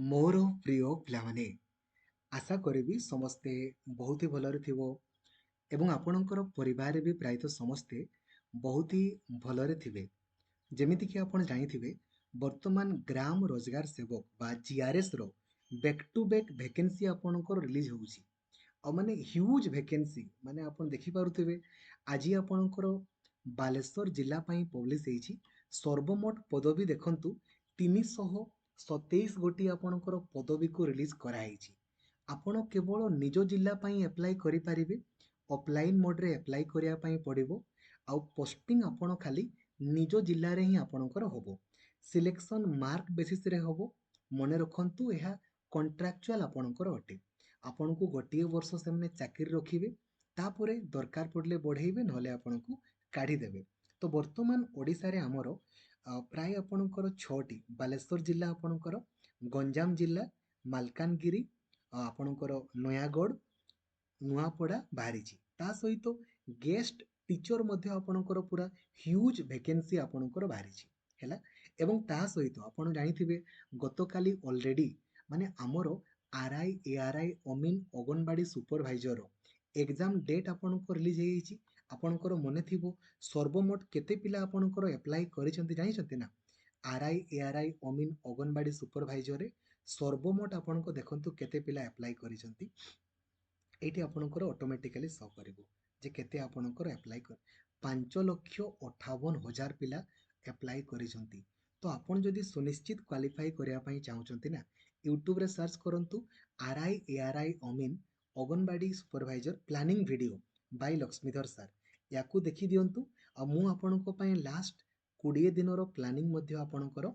ମୋର ପ୍ରିୟ ପିଲାମାନେ, ଆଶା କରିବି ସମସ୍ତେ ବହୁତ ହି ଭଲରେ ଥିବ ଏବଂ ଆପଣଙ୍କର ପରିବାରରେ ବି ପ୍ରାୟତଃ ସମସ୍ତେ ବହୁତ ହି ଭଲରେ ଥିବେ। ଯେମିତିକି ଆପଣ ଜାଣିଥିବେ, ବର୍ତ୍ତମାନ ଗ୍ରାମ ରୋଜଗାର ସେବକ ବା GRSର ବ୍ୟାକ୍ ଟୁ ବ୍ୟାକ୍ ଭେକେନ୍ସି ଆପଣଙ୍କର ରିଲିଜ୍ ହେଉଛି। ଆଉ ମାନେ ହ୍ୟୁଜ୍ ଭେକେନ୍ସି, ମାନେ ଆପଣ ଦେଖିପାରୁଥିବେ ଆଜି ଆପଣଙ୍କର ବାଲେଶ୍ୱର ଜିଲ୍ଲା ପାଇଁ ପବ୍ଲିଶ ହେଇଛି। ସର୍ବମୋଟ ପଦବୀ ଦେଖନ୍ତୁ 327 ଗୋଟି ଆପଣଙ୍କର ପଦବୀକୁ ରିଲିଜ୍ କରାହେଇଛି। ଆପଣ କେବଳ ନିଜ ଜିଲ୍ଲା ପାଇଁ ଆପ୍ଲାଏ କରିପାରିବେ। ଅଫଲାଇନ୍ ମୋଡ଼ରେ ଆପ୍ଲାଏ କରିବା ପାଇଁ ପଡ଼ିବ। ଆଉ ପୋଷ୍ଟିଂ ଆପଣ ଖାଲି ନିଜ ଜିଲ୍ଲାରେ ହିଁ ଆପଣଙ୍କର ହେବ। ସିଲେକ୍ସନ୍ ମାର୍କ ବେସିସ୍ରେ ହେବ। ମନେ ରଖନ୍ତୁ, ଏହା କଣ୍ଟ୍ରାକ୍ଚୁଆଲ୍ ଆପଣଙ୍କର ଅଟେ। ଆପଣଙ୍କୁ ଗୋଟିଏ ବର୍ଷ ସେମାନେ ଚାକିରି ରଖିବେ, ତାପରେ ଦରକାର ପଡ଼ିଲେ ବଢ଼େଇବେ, ନହେଲେ ଆପଣଙ୍କୁ କାଢ଼ିଦେବେ। ତ ବର୍ତ୍ତମାନ ଓଡ଼ିଶାରେ ଆମର ପ୍ରାୟ ଆପଣଙ୍କର 6ଟି, ବାଲେଶ୍ୱର ଜିଲ୍ଲା ଆପଣଙ୍କର, ଗଞ୍ଜାମ ଜିଲ୍ଲା, ମାଲକାନଗିରି, ଆପଣଙ୍କର ନୟାଗଡ଼, ନୂଆପଡ଼ା ବାହାରିଛି। ତା ସହିତ ଗେଷ୍ଟ ଟିଚର ମଧ୍ୟ ଆପଣଙ୍କର ପୁରା ହ୍ୟୁଜ୍ ଭେକେନ୍ସି ଆପଣଙ୍କର ବାହାରିଛି ହେଲା। ଏବଂ ତା ସହିତ ଆପଣ ଜାଣିଥିବେ ଗତକାଲି ଅଲରେଡ଼ି ମାନେ ଆମର RI ARI ଅମିନ ଅଙ୍ଗନବାଡ଼ି ସୁପରଭାଇଜର ଏକ୍ଜାମ ଡେଟ୍ ଆପଣଙ୍କ ରିଲିଜ୍ ହେଇଯାଇଛି। ଆପଣଙ୍କର ମନେ ଥିବ ସର୍ବମୋଟ କେତେ ପିଲା ଆପଣଙ୍କର ଆପ୍ଲାଏ କରିଛନ୍ତି ଜାଣିଛନ୍ତି ନା? RI ARI ଅମିନ ଅଙ୍ଗନବାଡ଼ି ସୁପରଭାଇଜରରେ ସର୍ବମୋଟ ଆପଣଙ୍କ ଦେଖନ୍ତୁ କେତେ ପିଲା ଆପ୍ଲାଏ କରିଛନ୍ତି। ଏଇଠି ଆପଣଙ୍କର ଅଟୋମେଟିକାଲି ଶୋ କରିବ ଯେ କେତେ ଆପଣଙ୍କର ଆପ୍ଲାଏ କରି 5,58,000 ପିଲା ଆପ୍ଲାଏ କରିଛନ୍ତି। ତ ଆପଣ ଯଦି ସୁନିଶ୍ଚିତ କ୍ୱାଲିଫାଇ କରିବା ପାଇଁ ଚାହୁଁଛନ୍ତି ନା, ୟୁଟ୍ୟୁବରେ ସର୍ଚ୍ଚ କରନ୍ତୁ RI ARI ଅମିନ anganwadi supervisor planning video by Lakshmidhar sir. ୟାକୁ ଦେଖିଦିଅନ୍ତୁ। ଆଉ ମୁଁ ଆପଣଙ୍କ ପାଇଁ ଲାଷ୍ଟ 20 ଦିନର ପ୍ଲାନିଂ ମଧ୍ୟ ଆପଣଙ୍କର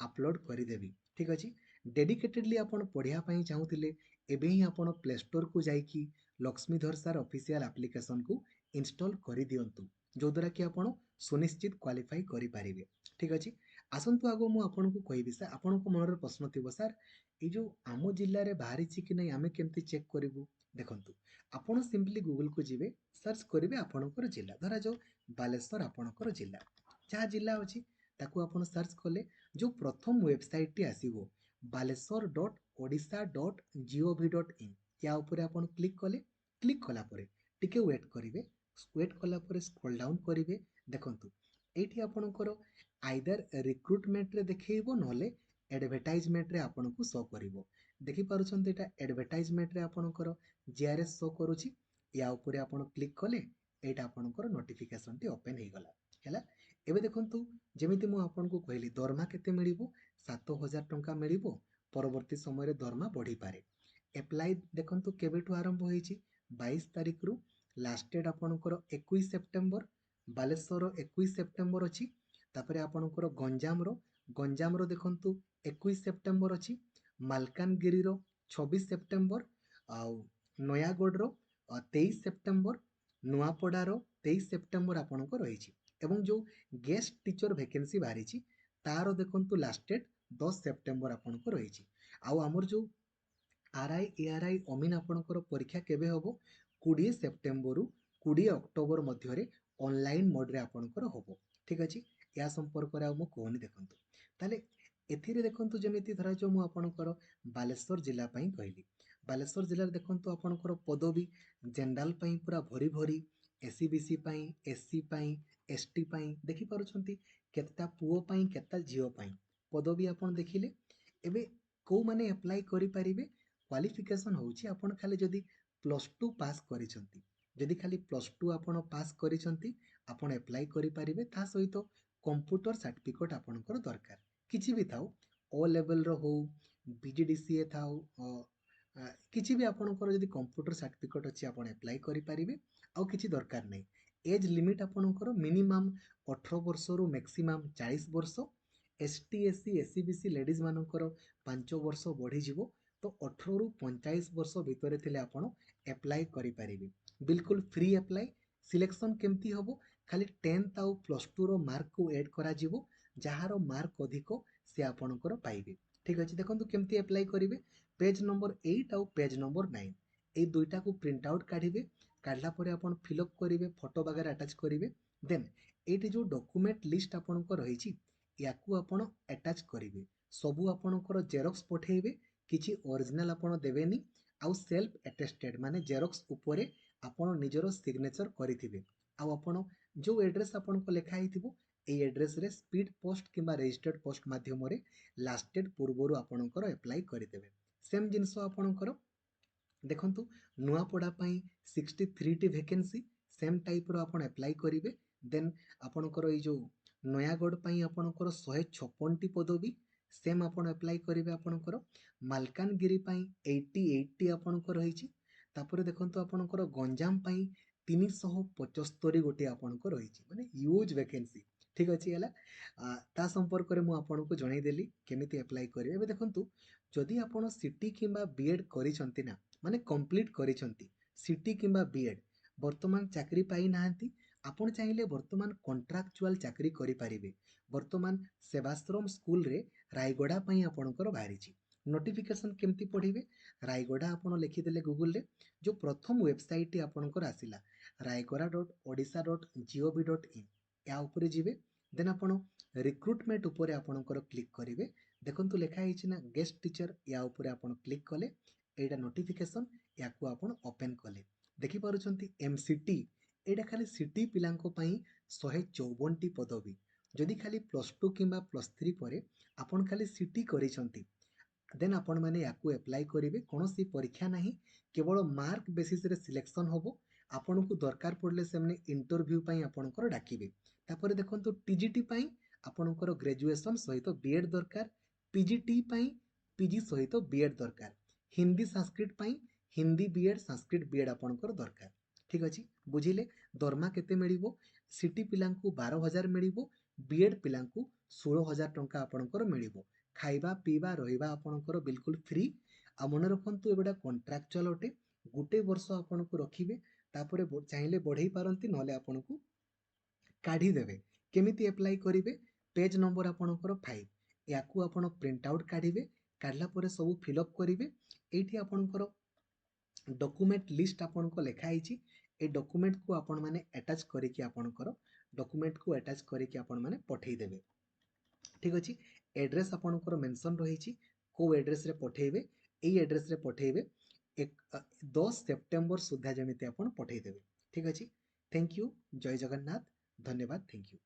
ଆପଲୋଡ଼ କରିଦେବି। ଠିକ୍ ଅଛି। ଡେଡିକେଟେଡ଼ଲି ଆପଣ ପଢ଼ିବା ପାଇଁ ଚାହୁଁଥିଲେ ଏବେ ହିଁ ଆପଣ ପ୍ଲେ ଷ୍ଟୋରକୁ ଯାଇକି ଲକ୍ଷ୍ମୀଧର ସାର୍ ଅଫିସିଆଲ ଆପ୍ଲିକେସନକୁ ଇନଷ୍ଟଲ୍ କରିଦିଅନ୍ତୁ, ଯୋଉଦ୍ୱାରା କି ଆପଣ ସୁନିଶ୍ଚିତ କ୍ୱାଲିଫାଇ କରିପାରିବେ। ଠିକ୍ ଅଛି। ଆସନ୍ତୁ ଆଗ ମୁଁ ଆପଣଙ୍କୁ କହିବି ସାର୍, ଆପଣଙ୍କ ମନରେ ପ୍ରଶ୍ନ ଥିବ ସାର୍ ଏଇ ଯେଉଁ ଆମ ଜିଲ୍ଲାରେ ବାହାରିଛି କି ନାହିଁ ଆମେ କେମିତି ଚେକ୍ କରିବୁ? ଦେଖନ୍ତୁ, ଆପଣ ସିମ୍ପଲି ଗୁଗଲକୁ ଯିବେ, ସର୍ଚ୍ଚ କରିବେ ଆପଣଙ୍କର ଜିଲ୍ଲା, ଧରାଯାଉ ବାଲେଶ୍ୱର ଆପଣଙ୍କର ଜିଲ୍ଲା, ଯାହା ଜିଲ୍ଲା ଅଛି ତାକୁ ଆପଣ ସର୍ଚ୍ଚ କଲେ ଯେଉଁ ପ୍ରଥମ ୱେବସାଇଟଟି ଆସିବ baleswar.odisha.gov.in, ୟା ଉପରେ ଆପଣ କ୍ଲିକ୍ କଲେ। କ୍ଲିକ୍ କଲା ପରେ ଟିକେ ୱେଟ୍ କରିବେ। ୱେଟ୍ କଲା ପରେ ସ୍କ୍ରୋଲ୍ ଡାଉନ୍ କରିବେ। ଦେଖନ୍ତୁ ଏଇଠି ଆପଣଙ୍କର ଆଇଦର ରିକ୍ରୁଟମେଣ୍ଟରେ ଦେଖେଇବ, ନହେଲେ ଆଡ଼ଭର୍ଟାଇଜମେଣ୍ଟରେ ଆପଣଙ୍କୁ ଶୋ କରିବ। ଦେଖିପାରୁଛନ୍ତି ଏଇଟା ଆଡ଼ଭର୍ଟାଇଜମେଣ୍ଟରେ ଆପଣଙ୍କର GRS ଶୋ କରୁଛି। ୟା ଉପରେ ଆପଣ କ୍ଲିକ୍ କଲେ, ଏଇଟା ଆପଣଙ୍କର ନୋଟିଫିକେସନଟି ଓପେନ୍ ହେଇଗଲା ହେଲା। ଏବେ ଦେଖନ୍ତୁ, ଯେମିତି ମୁଁ ଆପଣଙ୍କୁ କହିଲି ଦରମା କେତେ ମିଳିବ? 7,000 ଟଙ୍କା ମିଳିବ। ପରବର୍ତ୍ତୀ ସମୟରେ ଦରମା ବଢ଼ିପାରେ। ଆପ୍ଲାଏ ଦେଖନ୍ତୁ କେବେଠୁ ଆରମ୍ଭ ହେଇଛି? 22 ତାରିଖରୁ। ଲାଷ୍ଟ ଡେଟ୍ ଆପଣଙ୍କର 21 ସେପ୍ଟେମ୍ବର। ବାଲେଶ୍ୱରର 21 ସେପ୍ଟେମ୍ବର ଅଛି। ତାପରେ ଆପଣଙ୍କର ଗଞ୍ଜାମର ଦେଖନ୍ତୁ 21 ସେପ୍ଟେମ୍ବର ଅଛି। ମାଲକାନଗିରିର 26 ସେପ୍ଟେମ୍ବର, ଆଉ ନୟାଗଡ଼ର 23 ସେପ୍ଟେମ୍ବର, ନୂଆପଡ଼ାର 23 ସେପ୍ଟେମ୍ବର ଆପଣଙ୍କ ରହିଛି। ଏବଂ ଯେଉଁ ଗେଷ୍ଟ ଟିଚର ଭେକେନ୍ସି ବାହାରିଛି ତାର ଦେଖନ୍ତୁ ଲାଷ୍ଟ ଡେଟ୍ 10 ସେପ୍ଟେମ୍ବର ଆପଣଙ୍କ ରହିଛି। ଆଉ ଆମର ଯେଉଁ RI ARI ଅମିନ ଆପଣଙ୍କର ପରୀକ୍ଷା କେବେ ହେବ? 20 ସେପ୍ଟେମ୍ବରରୁ 20 ଅକ୍ଟୋବର ମଧ୍ୟରେ ଅନଲାଇନ୍ ମୋଡ଼ରେ ଆପଣଙ୍କର ହେବ। ଠିକ୍ ଅଛି। ଏହା ସମ୍ପର୍କରେ ଆଉ ମୁଁ କହୁନି। ଦେଖନ୍ତୁ ତାହେଲେ ଏଥିରେ ଦେଖନ୍ତୁ, ଯେମିତି ଧରାଯାଉ ମୁଁ ଆପଣଙ୍କର ବାଲେଶ୍ୱର ଜିଲ୍ଲା ପାଇଁ କହିଲି। ବାଲେଶ୍ୱର ଜିଲ୍ଲାରେ ଦେଖନ୍ତୁ ଆପଣଙ୍କର ପଦବୀ ଜେନେରାଲ ପାଇଁ ପୁରା ଭରି ଭରି, SC BC ପାଇଁ, SC ପାଇଁ, ST ପାଇଁ, ଦେଖିପାରୁଛନ୍ତି କେତେଟା ପୁଅ ପାଇଁ କେତେଟା ଝିଅ ପାଇଁ ପଦବୀ ଆପଣ ଦେଖିଲେ। ଏବେ କେଉଁମାନେ ଆପ୍ଲାଏ କରିପାରିବେ? କ୍ୱାଲିଫିକେସନ୍ ହେଉଛି ଆପଣ ଖାଲି ଯଦି +2 ପାସ୍ କରିଛନ୍ତି, ଯଦି ଖାଲି +2 ଆପଣ ପାସ୍ କରିଛନ୍ତି ଆପଣ ଆପ୍ଲାଏ କରିପାରିବେ। ତା ସହିତ କମ୍ପ୍ୟୁଟର ସାର୍ଟିଫିକେଟ୍ ଆପଣଙ୍କର ଦରକାର, କିଛି ବି ଥାଉ, O ଲେଭେଲର ହଉ, BGDCA ଥାଉ, କିଛି ବି ଆପଣଙ୍କର ଯଦି କମ୍ପ୍ୟୁଟର ସାର୍ଟିଫିକେଟ୍ ଅଛି ଆପଣ ଆପ୍ଲାଏ କରିପାରିବେ। ଆଉ କିଛି ଦରକାର ନାହିଁ। ଏଜ୍ ଲିମିଟ୍ ଆପଣଙ୍କର ମିନିମାମ୍ 18 ବର୍ଷରୁ ମ୍ୟାକ୍ସିମାମ୍ 40 ବର୍ଷ। ST SC SC BC ladies ମାନଙ୍କର 5 ବର୍ଷ ବଢ଼ିଯିବ। ତ 18ରୁ 45 ବର୍ଷ ଭିତରେ ଥିଲେ ଆପଣ ଆପ୍ଲାଏ କରିପାରିବେ। ବିଲକୁଲ ଫ୍ରି ଆପ୍ଲାଏ। ସିଲେକ୍ସନ୍ କେମିତି ହେବ? ଖାଲି 10th ଆଉ +2ର ମାର୍କକୁ ଏଡ୍ କରାଯିବ। ଯାହାର ମାର୍କ ଅଧିକ ସେ ଆପଣଙ୍କର ପାଇବେ। ଠିକ୍ ଅଛି। ଦେଖନ୍ତୁ କେମିତି ଆପ୍ଲାଏ କରିବେ। ପେଜ୍ ନମ୍ବର 8 ଆଉ ପେଜ୍ ନମ୍ବର 9 এই দুইটাକୁ ପ୍ରିଣ୍ଟ ଆଉଟ୍ କାଢ଼ିବେ। କାଢ଼ିଲା ପରେ ଆପଣ ଫିଲ୍ଅପ୍ କରିବେ, ଫଟୋ ବଗେରା ଆଟାଚ୍ କରିବେ। ଦେନ୍ ଏଇଠି ଯେଉଁ ଡକୁମେଣ୍ଟ ଲିଷ୍ଟ ଆପଣଙ୍କ ରହିଛି ୟାକୁ ଆପଣ ଆଟାଚ୍ କରିବେ। सबू आपणकर जेरक्स पठेबे, किछि ओरिजिनल आपण देबेनी, आउ सेल्फ अटेस्टेड माने जेरक्स उपरे आपण निजर सिग्नेचर करिथिबे। आउ आपण जो एड्रेस आपणको लेखा हिथिबो एई एड्रेस रे स्पीड पोस्ट किंबा रजिस्टर्ड पोस्ट माध्यम रे लास्ट डेट पूर्वरु आपणकर अप्लाई करिदेबे। सेम जिंस आपणकर देखंतु नुआपड़ा पई 63 टी वैकेंसी सेम टाइप रो आपण अप्लाई करिवे। देन आपणकर ए जो नयागढ़ पई आपणकर 156 टी पदवी सेम आपण अप्लाई करिवे। आपणकर मालकानगिरी पई 88 टी आपणकर रहिछि। तापर देखंतु आपणकर गंजाम पई 375 गोटे आपणकर रहिछि, माने ह्यूज वैकेंसी। ठीक अछि हला ता संपर्क रे मु आपनको जणाई देली केमिति अप्लाई करिवे। एबे देखंतु जदि आपण सिटी किंबा बीएड करिसंती ना, माने कंप्लीट करिसंती सिटी किंबा बीएड, वर्तमान चाकरी पाई नाहंती, आपण चाहिले वर्तमान कॉन्ट्रैक्चुअल चाकरी करि परिबे। वर्तमान सेवाश्रम स्कूल रे रायगड़ा पई आपणकर बाहरिछि। नोटिफिकेशन केमती पढ़िबे, रायगड़ा आपण लिखि देले गूगल रे, जो प्रथम वेबसाइट टी आपणकर आसिला raigora.odisha.gov.in, या उपरे जिबे। देन आपण रिक्रुटमेंट उपरे आपणकर क्लिक करिवे। देखंतु लेखा हिछि ना गेस्ट टीचर, या उपरे आपण क्लिक कले एटा नोटिफिकेशन, याकू आपण ओपन कले देखि पारुछंती एमसीटी, एटा खाली सिटी पिलांको पई 154 टी पदवी। जदि खाली +2 किंबा +3 परे आपण खाली सिटी करिसंती, देन आपण माने याकू अप्लाई करिवे। कोनोसी परीक्षा नाही, केवल मार्क बेसिस रे सिलेक्शन होबो। आपनको दरकार पड़ले सेमने इंटरव्यू पई आपणकर डाकिबे। तापर देखंतु टीजीटी पई आपणकर ग्रेजुएशन सहित बीएड दरकार, पीजीटी पई पीजी सहित बीएड दरकार, हिंदी संस्कृत पई हिंदी बीएड संस्कृत बीएड आपणकर दरकार। ठीक अछि, बुझिले। दरमा केते मिलिबो, सिटी पिलांकु 12,000 मिलिबो, बीएड पिलांकु 16,000 टंका आपणकर मिलिबो। खाइबा पीबा रहिबा आपणकर बिल्कुल फ्री। आ मन रखंतु एगुडा कॉन्ट्रैक्चुअल अटे, गुटे वर्ष आपणको रखिबे, तापरे चाहिले बढ़ेई पारंती, नहले आपणको काढी देबे। केमिति अप्लाई करिवे, पेज नंबर आपणकर 5 याकू आपण प्रिंट आउट काढिबे। काढला परे सब फिलअप करिवे। एठी आपणकर डॉक्यूमेंट लिस्ट आपनको लेखा आइछि। ए डॉक्यूमेंट को आपण माने अटैच करिकि आपणकर डॉक्यूमेंट को अटैच करिकि आपण माने पठेई देबे। ठीक अछि, एड्रेस आपणकर मेंशन रहिछि, को एड्रेस रे पठेइबे, एई एड्रेस रे पठेइबे। 10 सेप्टेम्बर सुद्धा जेमिति आपण पठेई देबे। ठीक अछि, थैंक यू, जय जगन्नाथ, धन्यवाद, थैंक यू।